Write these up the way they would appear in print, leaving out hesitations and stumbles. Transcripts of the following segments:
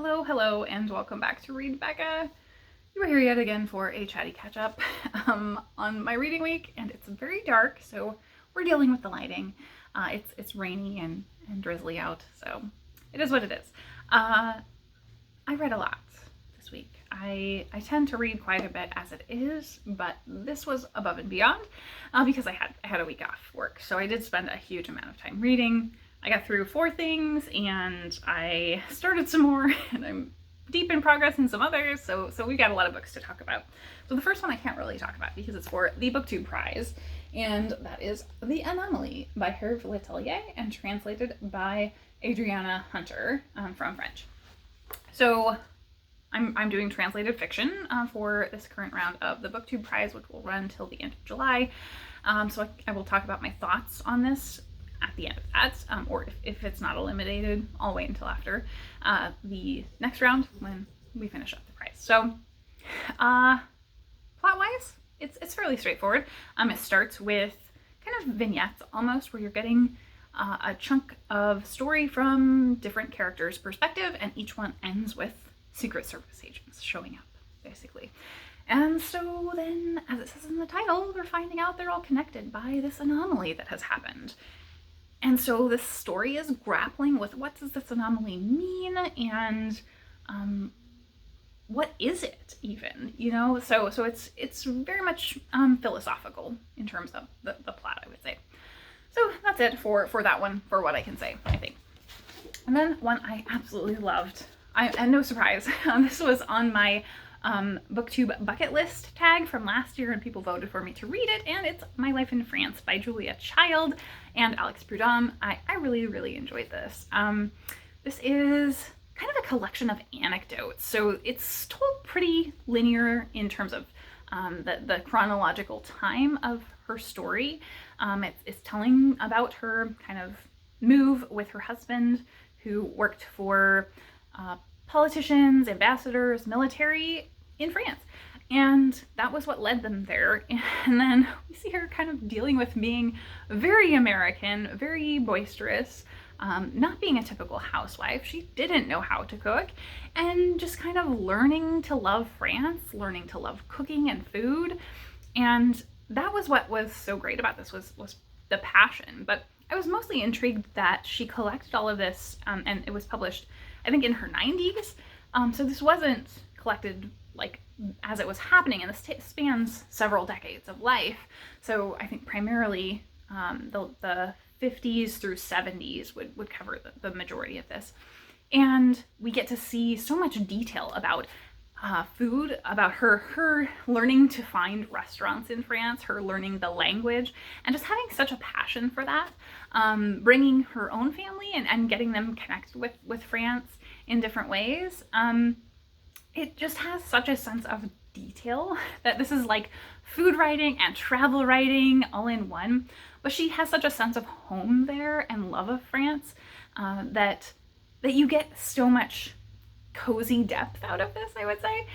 Hello, and welcome back to Read Becca. You are here yet again for a chatty catch-up on my reading week, and it's very dark, so we're dealing with the lighting. It's rainy and drizzly out, so it is what it is. I read a lot this week. I tend to read quite a bit as it is, but this was above and beyond because I had a week off work, so I did spend a huge amount of time reading. I got through 4 things and I started some more, and I'm deep in progress in some others, so we've got a lot of books to talk about. So the first one I can't really talk about because it's for the BookTube prize, and that is The Anomaly by Hervé Tellier and translated by Adriana Hunter from French. So I'm doing translated fiction for this current round of the BookTube prize, which will run till the end of July. So I will talk about my thoughts on this at the end of that, or if it's not eliminated, I'll wait until after the next round when we finish up the prize. So plot-wise, it's fairly straightforward. It starts with kind of vignettes almost, where you're getting a chunk of story from different characters' perspective, and each one ends with Secret Service agents showing up, basically. And so then, as it says in the title, we're finding out they're all connected by this anomaly that has happened. And so this story is grappling with, what does this anomaly mean, and what is it even, you know? So it's very much philosophical in terms of the plot, I would say. So that's it for that one, for what I can say, I think. And then one I absolutely loved, and no surprise, this was on my BookTube bucket list tag from last year, and people voted for me to read it, and it's My Life in France by Julia Child and Alex Prudhomme. I really enjoyed this. This is kind of a collection of anecdotes, so it's told pretty linear in terms of the chronological time of her story. It's telling about her kind of move with her husband, who worked for politicians, ambassadors, military in France. And that was what led them there. And then we see her kind of dealing with being very American, very boisterous, not being a typical housewife. She didn't know how to cook, and just kind of learning to love France, learning to love cooking and food. And that was what was so great about this, was the passion. But I was mostly intrigued that she collected all of this, and it was published, I think, in her 90s. So this wasn't collected like as it was happening, and this spans several decades of life. So I think primarily the 50s through 70s would cover the majority of this. And we get to see so much detail about food, about her learning to find restaurants in France, her learning the language, and just having such a passion for that, bringing her own family and getting them connected with France in different ways. It just has such a sense of detail that this is like food writing and travel writing all in one. But she has such a sense of home there and love of France that you get so much cozy depth out of this, I would say.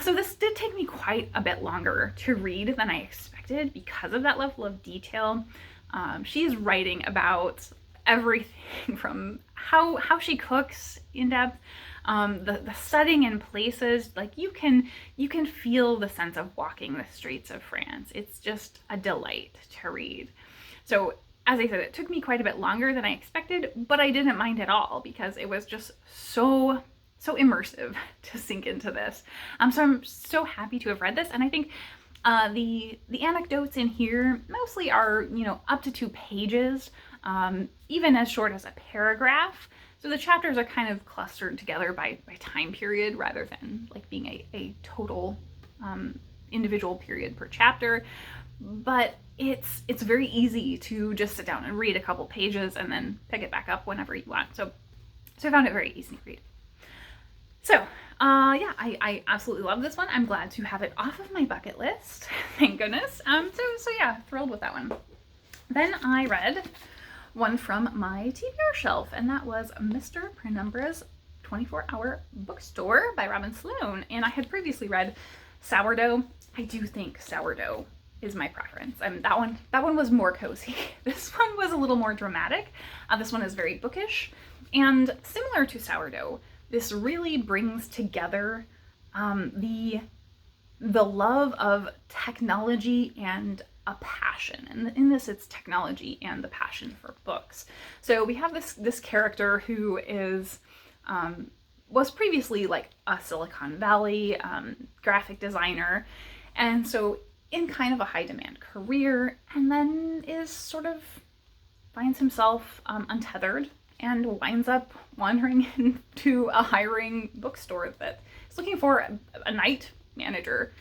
So this did take me quite a bit longer to read than I expected because of that level of detail. She's writing about everything from how she cooks in depth, the setting and places. Like you can feel the sense of walking the streets of France. It's just a delight to read. So as I said, it took me quite a bit longer than I expected, but I didn't mind at all because it was just so immersive to sink into this. So I'm so happy to have read this, and I think the anecdotes in here mostly are, up to 2 pages, even as short as a paragraph. So the chapters are kind of clustered together by time period rather than like being a total individual period per chapter. But it's very easy to just sit down and read a couple pages and then pick it back up whenever you want. So I found it very easy to read. So, yeah, I absolutely love this one. I'm glad to have it off of my bucket list. Thank goodness. So yeah, thrilled with that one. Then I read one from my TBR shelf, and that was Mr. Penumbra's 24-Hour Bookstore by Robin Sloan. And I had previously read Sourdough. I do think Sourdough is my preference. That one was more cozy. This one was a little more dramatic. This one is very bookish, and similar to Sourdough, this really brings together the love of technology and a passion. And in this, it's technology and the passion for books. So we have this character who is was previously like a Silicon Valley graphic designer, and so in kind of a high demand career, and then is sort of finds himself untethered and winds up wandering into a hiring bookstore that is looking for a night manager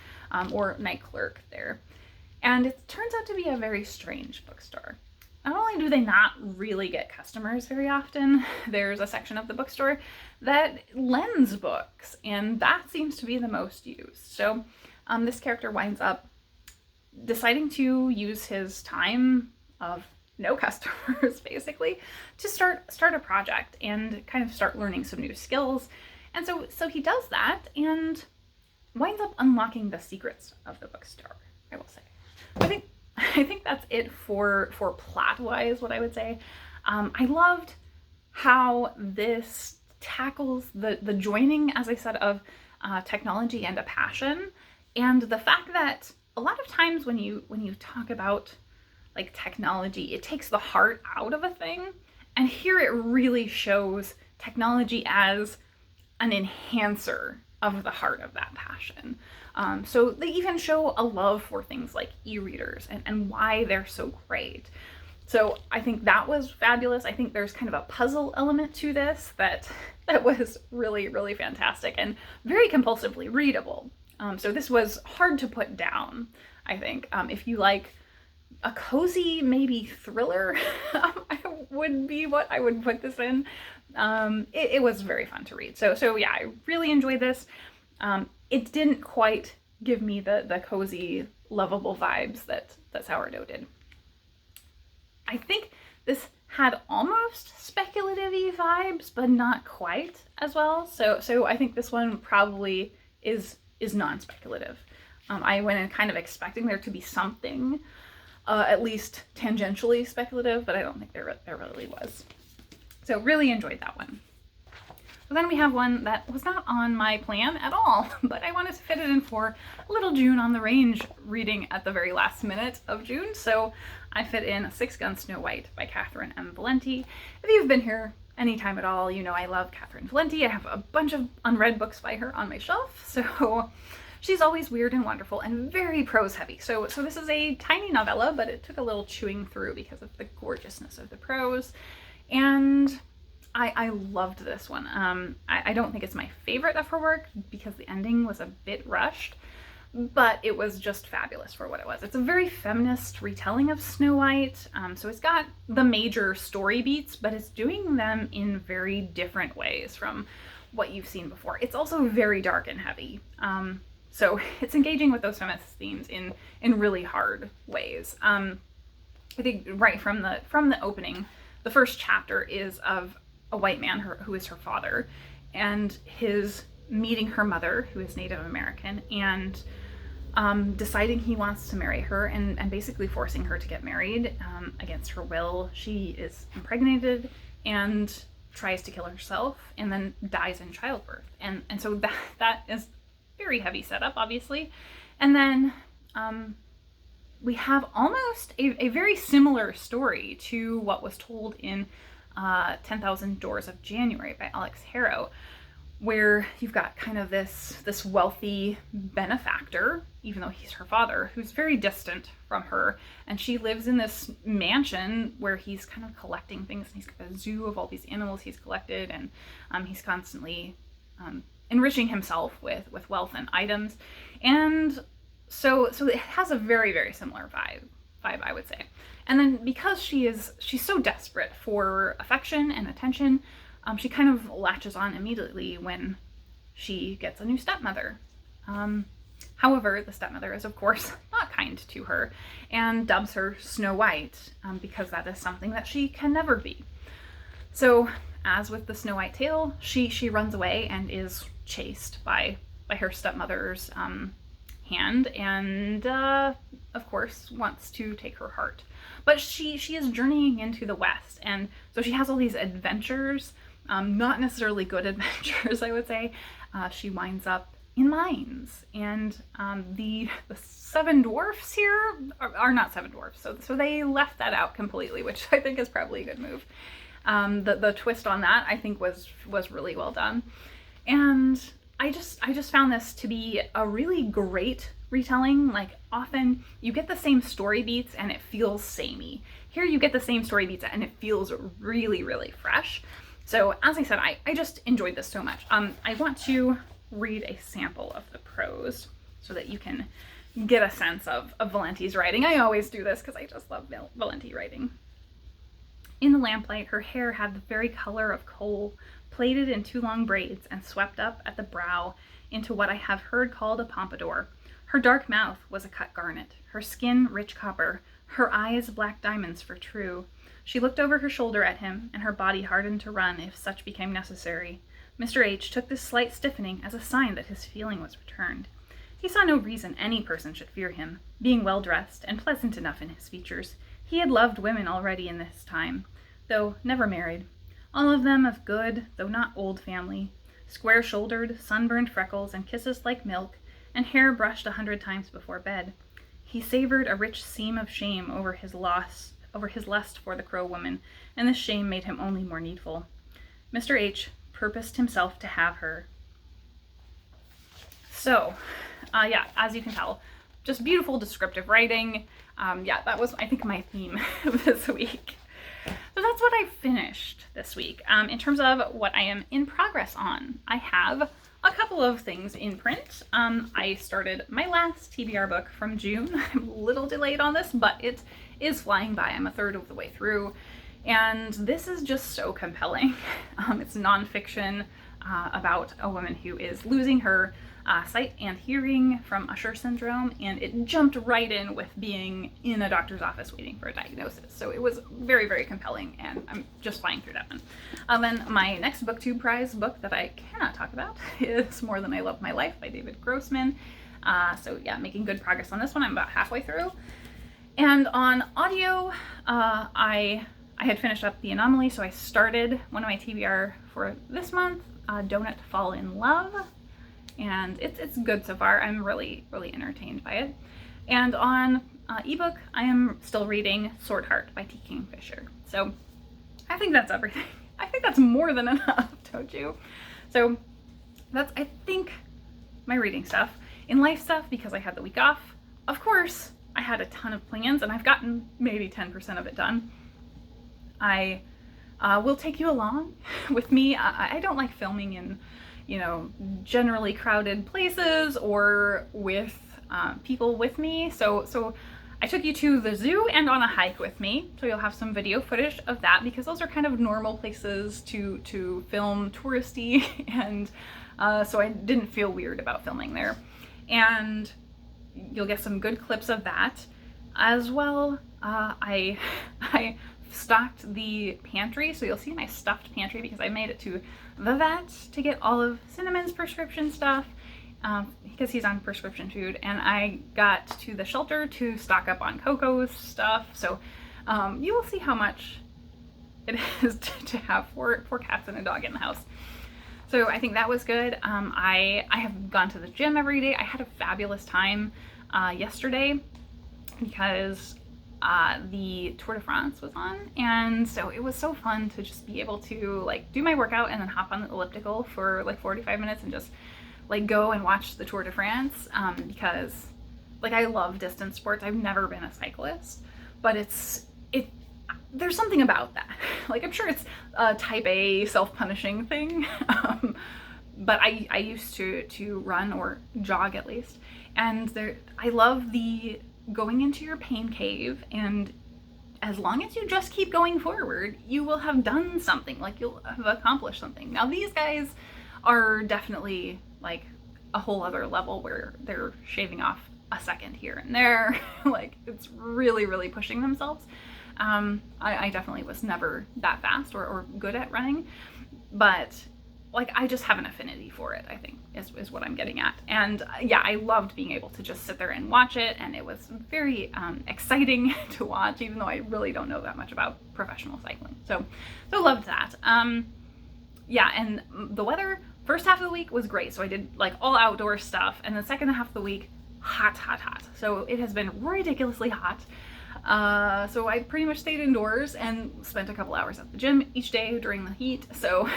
or night clerk there. And it turns out to be a very strange bookstore. Not only do they not really get customers very often, there's a section of the bookstore that lends books, and that seems to be the most used. So this character winds up deciding to use his time of no customers basically to start a project and kind of start learning some new skills. And so he does that and winds up unlocking the secrets of the bookstore, I will say. I think that's it for plot-wise, what I would say. I loved how this tackles the joining, as I said, of technology and a passion, and the fact that a lot of times when you talk about like technology, it takes the heart out of a thing, and here it really shows technology as an enhancer of the heart of that passion. So they even show a love for things like e-readers and why they're so great. So I think that was fabulous. I think there's kind of a puzzle element to this that was really, really fantastic and very compulsively readable. So this was hard to put down, I think. If you like a cozy, maybe thriller, would be what I would put this in. It was very fun to read. So yeah, I really enjoyed this. It didn't quite give me the cozy, lovable vibes that Sourdough did. I think this had almost speculative-y vibes, but not quite as well. So I think this one probably is non-speculative. I went in kind of expecting there to be something at least tangentially speculative, but I don't think there really was. So really enjoyed that one. But then we have one that was not on my plan at all, but I wanted to fit it in for a little June on the Range reading at the very last minute of June. So I fit in Six Gun Snow White by Catherynne and Valente. If you've been here anytime at all, you know I love Catherynne Valente. I have a bunch of unread books by her on my shelf. So she's always weird and wonderful and very prose heavy. So this is a tiny novella, but it took a little chewing through because of the gorgeousness of the prose. And I loved this one. I don't think it's my favorite of her work because the ending was a bit rushed, but it was just fabulous for what it was. It's a very feminist retelling of Snow White, so it's got the major story beats, but it's doing them in very different ways from what you've seen before. It's also very dark and heavy, so it's engaging with those feminist themes in really hard ways. I think right from the opening, the first chapter is of a white man who is her father, and his meeting her mother, who is Native American, and deciding he wants to marry her and basically forcing her to get married against her will. She is impregnated and tries to kill herself and then dies in childbirth. And so that is very heavy setup, obviously. And then we have almost a very similar story to what was told in 10,000 Doors of January by Alex Harrow, where you've got kind of this wealthy benefactor, even though he's her father, who's very distant from her, and she lives in this mansion where he's kind of collecting things, and he's got a zoo of all these animals he's collected, and he's constantly enriching himself with wealth and items. And so it has a very, very similar vibe, I would say. And then because she's so desperate for affection and attention, she kind of latches on immediately when she gets a new stepmother. However, the stepmother is, of course, not kind to her and dubs her Snow White because that is something that she can never be. So, as with the Snow White tale, she runs away and is chased by her stepmother's hand, and of course wants to take her heart. But she is journeying into the West, and so she has all these adventures not necessarily good adventures, I would say. She winds up in mines, and the seven dwarfs here are not seven dwarfs, so they left that out completely, which I think is probably a good move. The twist on that, I think, was really well done, and I just found this to be a really great retelling. Like, often you get the same story beats and it feels samey. Here you get the same story beats and it feels really, really fresh. So as I said, I just enjoyed this so much. I want to read a sample of the prose so that you can get a sense of Valente's writing. I always do this because I just love Valente writing. In the lamplight, her hair had the very color of coal, plaited in 2 long braids and swept up at the brow into what I have heard called a pompadour. Her dark mouth was a cut garnet, her skin rich copper, her eyes black diamonds for true. She looked over her shoulder at him, and her body hardened to run if such became necessary. Mr. H. took this slight stiffening as a sign that his feeling was returned. He saw no reason any person should fear him, being well-dressed and pleasant enough in his features. He had loved women already in this time, though never married. All of them of good, though not old family, square-shouldered, sunburned freckles and kisses like milk, and hair brushed 100 times before bed. He savored a rich seam of shame over his lust for the Crow woman, and this shame made him only more needful. Mr. H. purposed himself to have her. So, yeah, as you can tell, just beautiful descriptive writing. Yeah, that was, I think, my theme this week. So that's what I finished this week. In terms of what I am in progress on, I have a couple of things in print. I started my last TBR book from June. I'm a little delayed on this, but it is flying by. I'm a third of the way through, and this is just so compelling. It's nonfiction about a woman who is losing her sight and hearing from Usher syndrome, and it jumped right in with being in a doctor's office waiting for a diagnosis. So it was very, very compelling, and I'm just flying through that one. Then my next BookTube Prize book that I cannot talk about is More Than I Love My Life by David Grossman. So yeah, making good progress on this one. I'm about halfway through. And on audio, I had finished up the Anomaly, so I started one of my TBR for this month, Donut Fall in Love. And it's good so far. I'm really, really entertained by it. And on ebook, I am still reading SwordHeart by T Kingfisher. So I think that's everything. I think that's more than enough, don't you? So that's, I think, my reading stuff. In life stuff, because I had the week off, of course, I had a ton of plans, and I've gotten maybe 10% of it done. I will take you along with me. I don't like filming in, generally crowded places or with people with me. So I took you to the zoo and on a hike with me. So you'll have some video footage of that, because those are kind of normal places to film touristy. And so I didn't feel weird about filming there. And you'll get some good clips of that as well. I stocked the pantry, so you'll see my stuffed pantry because I made it to the vet to get all of Cinnamon's prescription stuff, because he's on prescription food, and I got to the shelter to stock up on Coco's stuff. So you will see how much it is to have four cats and a dog in the house. So I think that was good. I have gone to the gym every day. I had a fabulous time yesterday because the Tour de France was on, and so it was so fun to just be able to do my workout and then hop on the elliptical for 45 minutes and just go and watch the Tour de France, because I love distance sports. I've never been a cyclist, but there's something about that. I'm sure it's a type A self-punishing thing, but I used to run or jog at least, and I love the going into your pain cave, and as long as you just keep going forward, you will have done something. You'll have accomplished something. Now these guys are definitely a whole other level where they're shaving off a second here and there. It's really, really pushing themselves. I definitely was never that fast or good at running, but I just have an affinity for it, I think, is what I'm getting at. And yeah, I loved being able to just sit there and watch it, and it was very exciting to watch, even though I really don't know that much about professional cycling. So loved that. yeah, and the weather, first half of the week was great. So I did like all outdoor stuff, and the second half of the week, hot, hot, hot. So it has been ridiculously hot. So I pretty much stayed indoors and spent a couple hours at the gym each day during the heat. So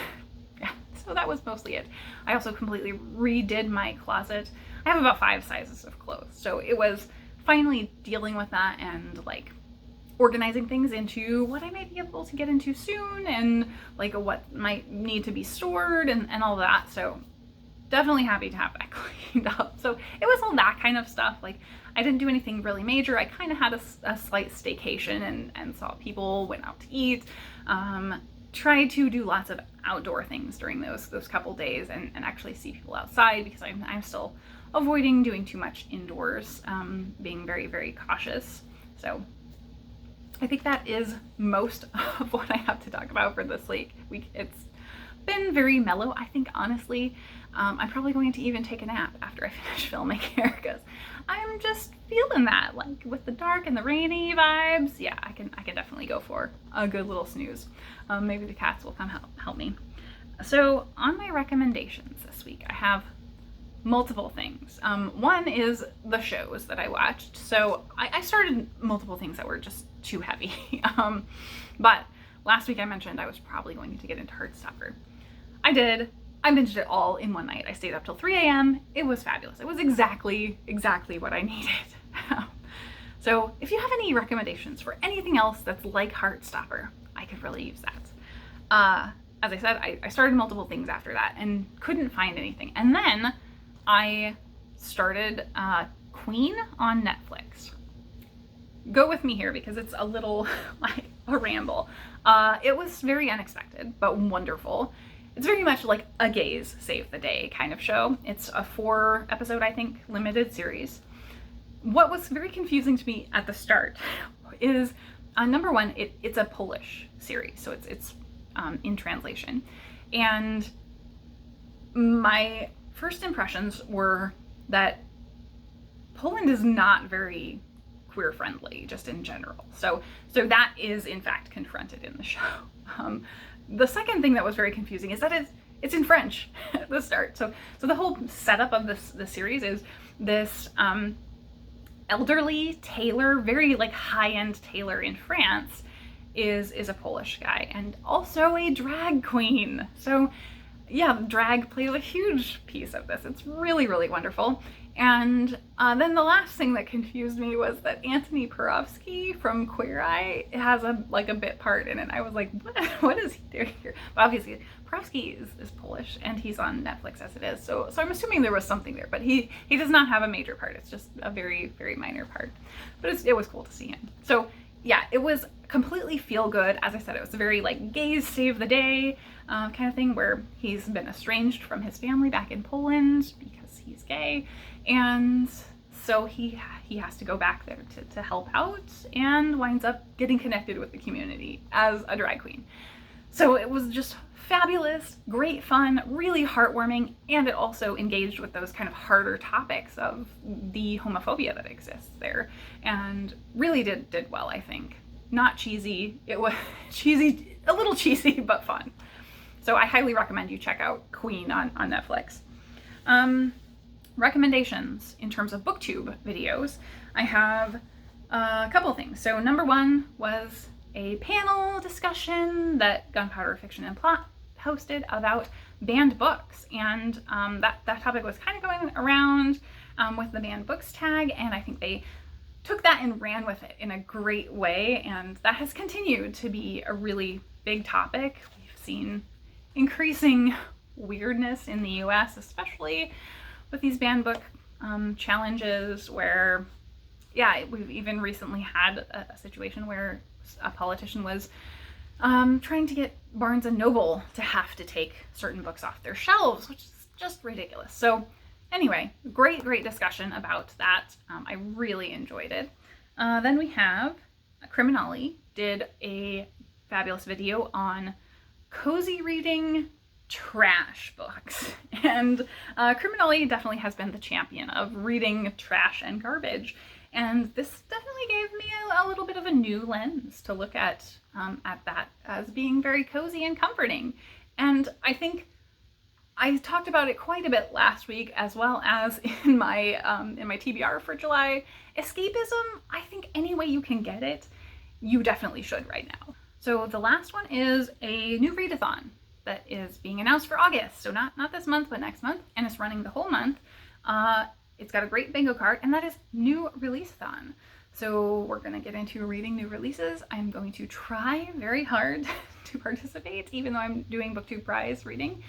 yeah, so that was mostly it. I also completely redid my closet. I have about 5 sizes of clothes. So it was finally dealing with that and like organizing things into what I might be able to get into soon and like what might need to be stored and all that. So definitely happy to have that cleaned up. So it was all that kind of stuff. Like I didn't do anything really major. I kind of had a slight staycation and saw people, went out to eat, tried to do lots of outdoor things during those couple days and actually see people outside, because I'm still avoiding doing too much indoors, being very, very cautious. So I think that is most of what I have to talk about for this week. It's been very mellow, I think, honestly. I'm probably going to even take a nap after I finish filming here, because I'm just feeling that, like with the dark and the rainy vibes. Yeah, I can definitely go for a good little snooze. Maybe the cats will come help me. So on my recommendations this week, I have multiple things. One is the shows that I watched. So I started multiple things that were just too heavy. But last week I mentioned I was probably going to get into Heartstopper. I did. I binged it all in one night. I stayed up till 3 a.m. It was fabulous. It was exactly what I needed. So if you have any recommendations for anything else that's like Heartstopper, I could really use that. As I said, I started multiple things after that and couldn't find anything. And then I started Queen on Netflix. Go with me here because it's a little like a ramble. It was very unexpected, but wonderful. It's very much like a gays save the day kind of show. It's a 4-episode, I think, limited series. What was very confusing to me at the start is, number one, it's a Polish series, so it's in translation. And my first impressions were that Poland is not very queer friendly, just in general. So that is in fact confronted in the show. The second thing that was very confusing is that it's in French at the start. So the whole setup of the series is this elderly tailor, very like high-end tailor in France, is a Polish guy and also a drag queen. So yeah, drag played a huge piece of this. It's really, really wonderful. And then the last thing that confused me was that Anthony Porowski from Queer Eye has a bit part in it. I was like, what is he doing here? But obviously Porowski is Polish and he's on Netflix as it is. So I'm assuming there was something there, but he does not have a major part. It's just a very, very minor part. But it was cool to see him. So yeah, it was completely feel good. As I said, it was a very like gays save the day kind of thing, where he's been estranged from his family back in Poland because he's gay. And so he has to go back there to help out and winds up getting connected with the community as a drag queen. So it was just fabulous, great fun, really heartwarming, and it also engaged with those kind of harder topics of the homophobia that exists there, and really did well, I think. Not cheesy, it was cheesy, a little cheesy, but fun. So I highly recommend you check out Queen on Netflix. Recommendations in terms of booktube videos, I have a couple things. So number one was a panel discussion that Gunpowder Fiction and Plot hosted about banned books, and that topic was kind of going around with the banned books tag, and I think they took that and ran with it in a great way, and that has continued to be a really big topic. We've seen increasing weirdness in the US, especially with these banned book challenges, where, yeah, we've even recently had a situation where a politician was trying to get Barnes & Noble to have to take certain books off their shelves, which is just ridiculous. So anyway, great discussion about that. I really enjoyed it. Then we have Criminali did a fabulous video on cozy reading trash books, and Criminali definitely has been the champion of reading trash and garbage, and this definitely gave me a little bit of a new lens to look at that as being very cozy and comforting. And I think I talked about it quite a bit last week, as well as in my TBR for July. Escapism, I think any way you can get it, you definitely should right now. So the last one is a new readathon that is being announced for August. So not this month, but next month, and it's running the whole month. It's got a great bingo card, and that is New Release-a-thon. So we're going to get into reading new releases. I'm going to try very hard to participate, even though I'm doing BookTube Prize reading.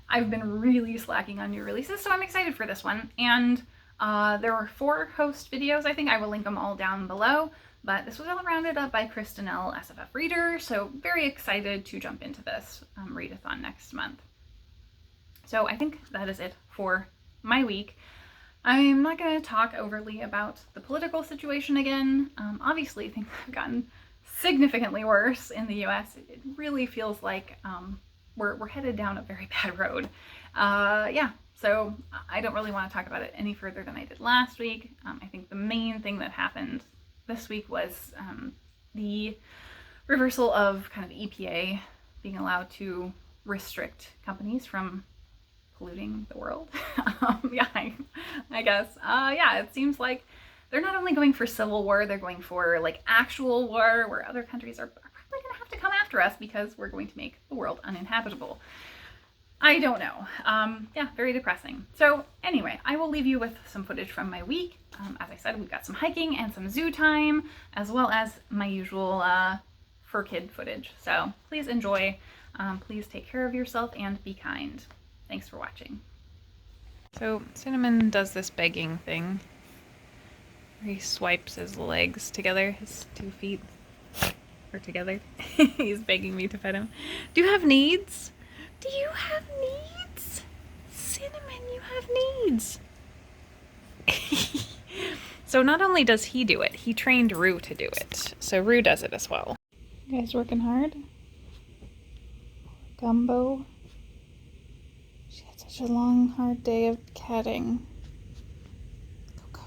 I've been really slacking on new releases, so I'm excited for this one. And there were 4 host videos, I think. I will link them all down below. But this was all rounded up by Kristen L, SFF Reader, so very excited to jump into this readathon next month. So I think that is it for my week. I'm not going to talk overly about the political situation again. Obviously, things have gotten significantly worse in the US. It really feels like we're headed down a very bad road. Yeah, so I don't really want to talk about it any further than I did last week. I think the main thing that happened this week was the reversal of kind of EPA being allowed to restrict companies from polluting the world. Yeah, I guess. Yeah, it seems like they're not only going for civil war, they're going for like actual war where other countries are probably going to have to come after us because we're going to make the world uninhabitable. I don't know. Yeah, very depressing. So anyway, I will leave you with some footage from my week. As I said, we've got some hiking and some zoo time, as well as my usual fur kid footage. So please enjoy. Please take care of yourself and be kind. Thanks for watching. So Cinnamon does this begging thing where he swipes his legs together, his 2 feet are together. He's begging me to pet him. Do you have needs? Do you have needs? Cinnamon, you have needs. So not only does he do it, he trained Rue to do it. So Rue does it as well. You guys working hard? Gumbo. She had such a long, hard day of catting. Go, go.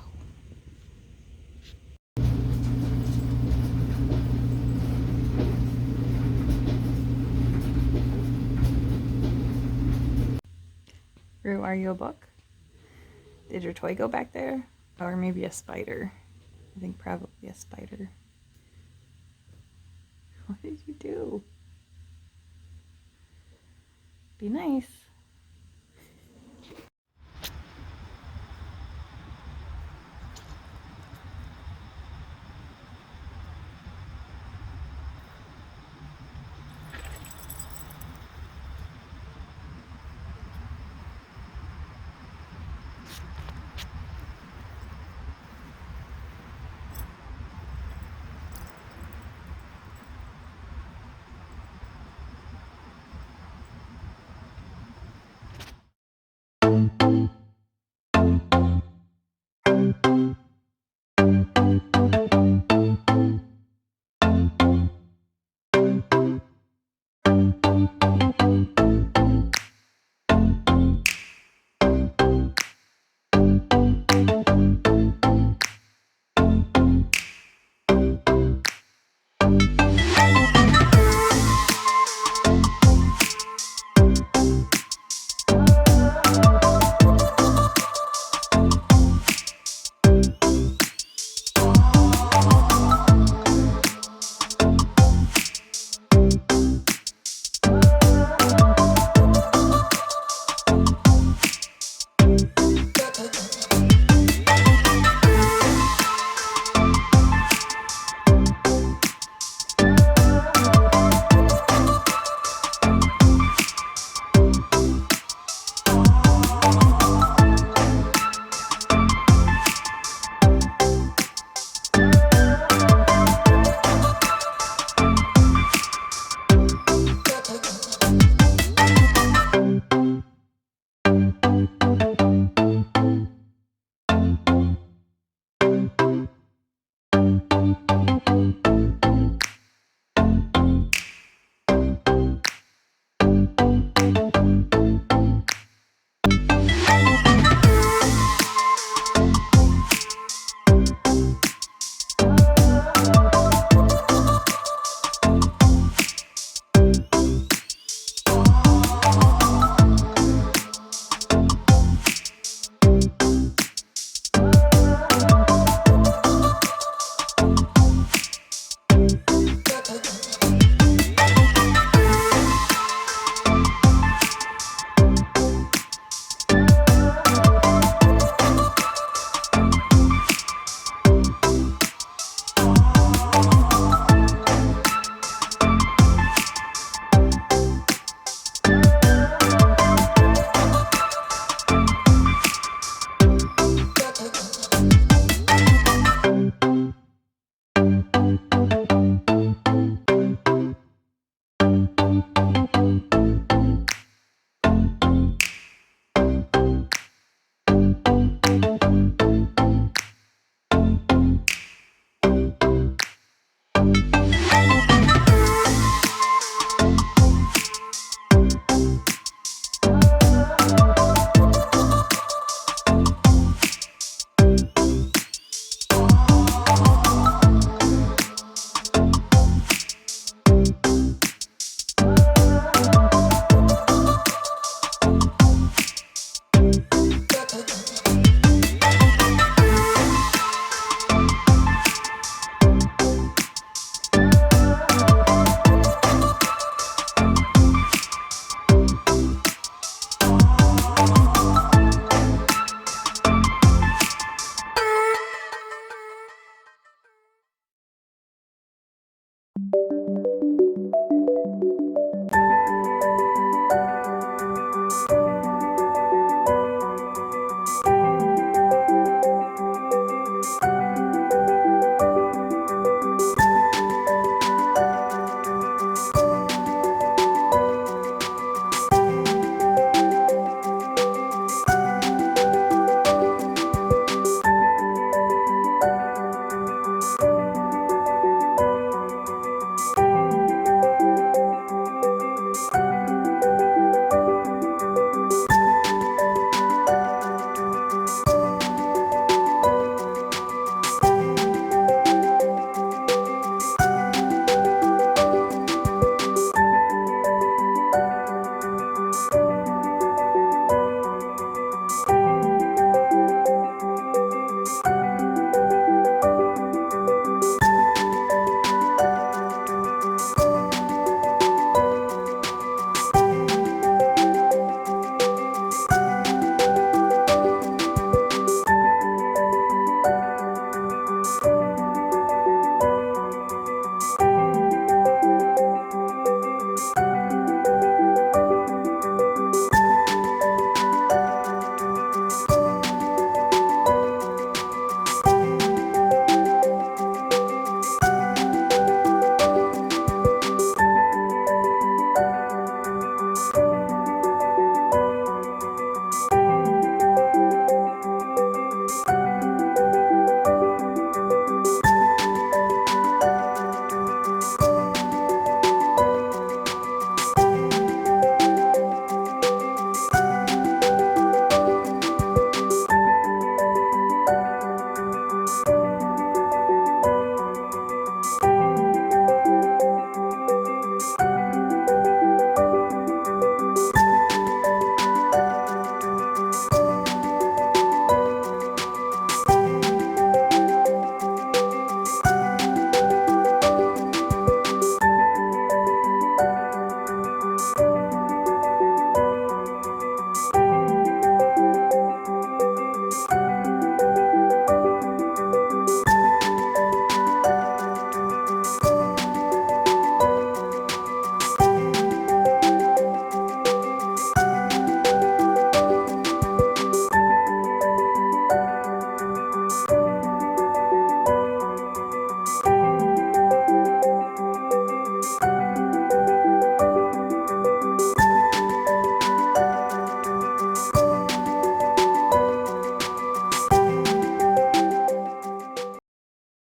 Rue, are you a book? Did your toy go back there? Or maybe a spider. I think probably a spider. What did you do? Be nice.